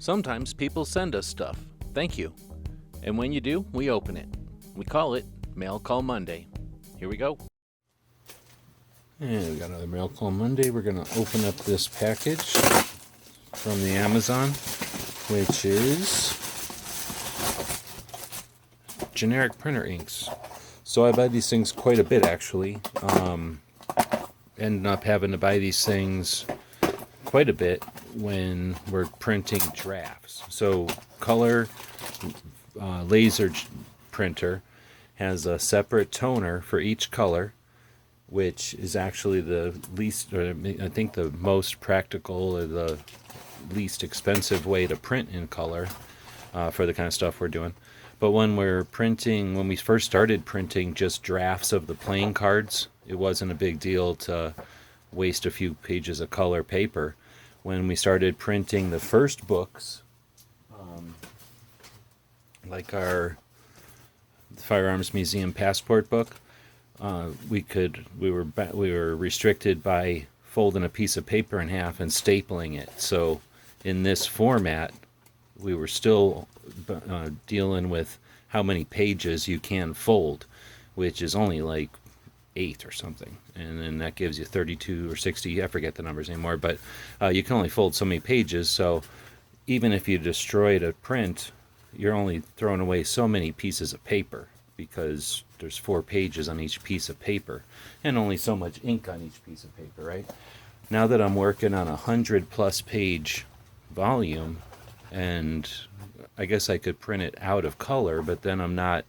Sometimes people send us stuff. Thank you. And when you do, we open it. We call it Mail Call Monday. Here we go. And we got another Mail Call Monday. We're going to open up this package from the Amazon, which is generic printer inks. So I buy these things quite a bit, actually. Ended up having to buy these things quite a bit when we're printing drafts. So color laser printer has a separate toner for each color, which is actually the least, or I think the most practical or the least expensive way to print in color for the kind of stuff we're doing. But when we first started printing just drafts of the playing cards, it wasn't a big deal to waste a few pages of color paper. When we started printing the first books, like our Firearms Museum passport book, we were restricted by folding a piece of paper in half and stapling it. So in this format, we were still dealing with how many pages you can fold, which is only like 8 or something, and then that gives you 32 or 60, I forget the numbers anymore, but you can only fold so many pages. So even if you destroyed a print, you're only throwing away so many pieces of paper, because there's 4 pages on each piece of paper and only so much ink on each piece of paper, right? Now that I'm working on 100+ page volume, and I guess I could print it out of color, but then I'm not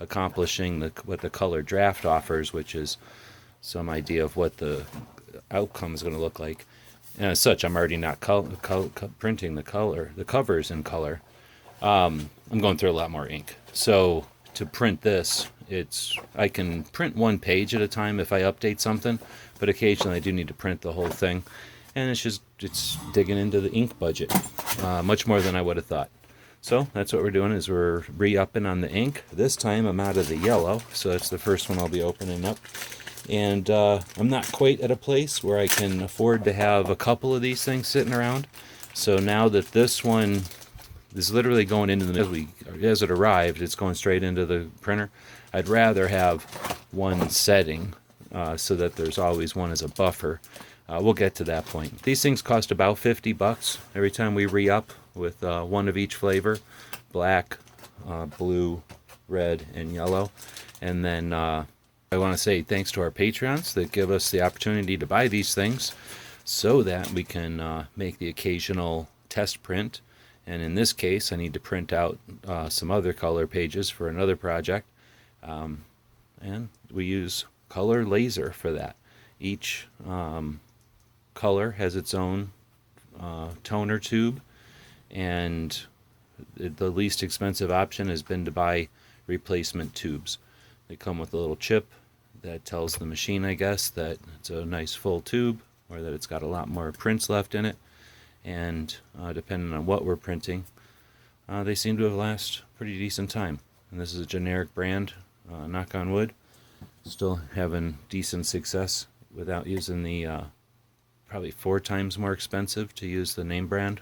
accomplishing what the color draft offers, which is some idea of what the outcome is going to look like. And as such, I'm already not printing the covers in color. I'm going through a lot more ink. So to print this, I can print 1 page at a time if I update something, but occasionally I do need to print the whole thing. And it's digging into the ink budget, much more than I would have thought. So that's what we're doing, is we're re-upping on the ink. This time I'm out of the yellow, so that's the first one I'll be opening up. And I'm not quite at a place where I can afford to have a couple of these things sitting around. So now that this one is literally going into the, as it arrived, it's going straight into the printer, I'd rather have one setting so that there's always one as a buffer. We'll get to that point. These things cost about $50 every time we re-up with one of each flavor: black, blue, red, and yellow. And then I want to say thanks to our Patreons that give us the opportunity to buy these things so that we can make the occasional test print. And in this case, I need to print out some other color pages for another project. And we use color laser for that. Each color has its own toner tube, and the least expensive option has been to buy replacement tubes. They come with a little chip that tells the machine, I guess, that it's a nice full tube, or that it's got a lot more prints left in it. And depending on what we're printing, they seem to have lasted pretty decent time. And this is a generic brand, knock on wood. Still having decent success without using the probably 4 times more expensive to use the name brand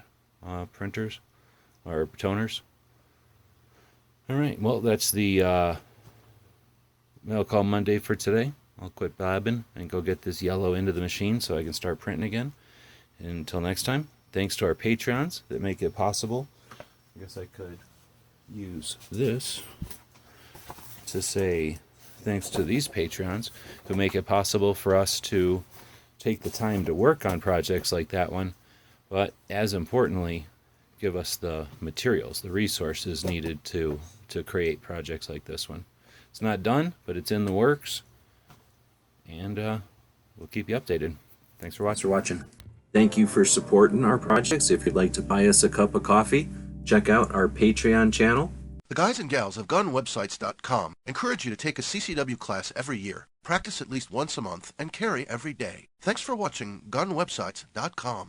printers or toners. All right, well, that's the Mail Call Monday for today. I'll quit blabbing and go get this yellow into the machine so I can start printing again. And until next time, thanks to our Patreons that make it possible. I guess I could use this to say thanks to these Patreons who make it possible for us to take the time to work on projects like that one, but as importantly, give us the materials, the resources needed to create projects like this one. It's not done, but it's in the works, and we'll keep you updated. Thanks for watching. Thank you for supporting our projects. If you'd like to buy us a cup of coffee, check out our Patreon channel. The guys and gals of GunWebsites.com encourage you to take a CCW class every year, practice at least once a month, and carry every day. Thanks for watching GunWebsites.com.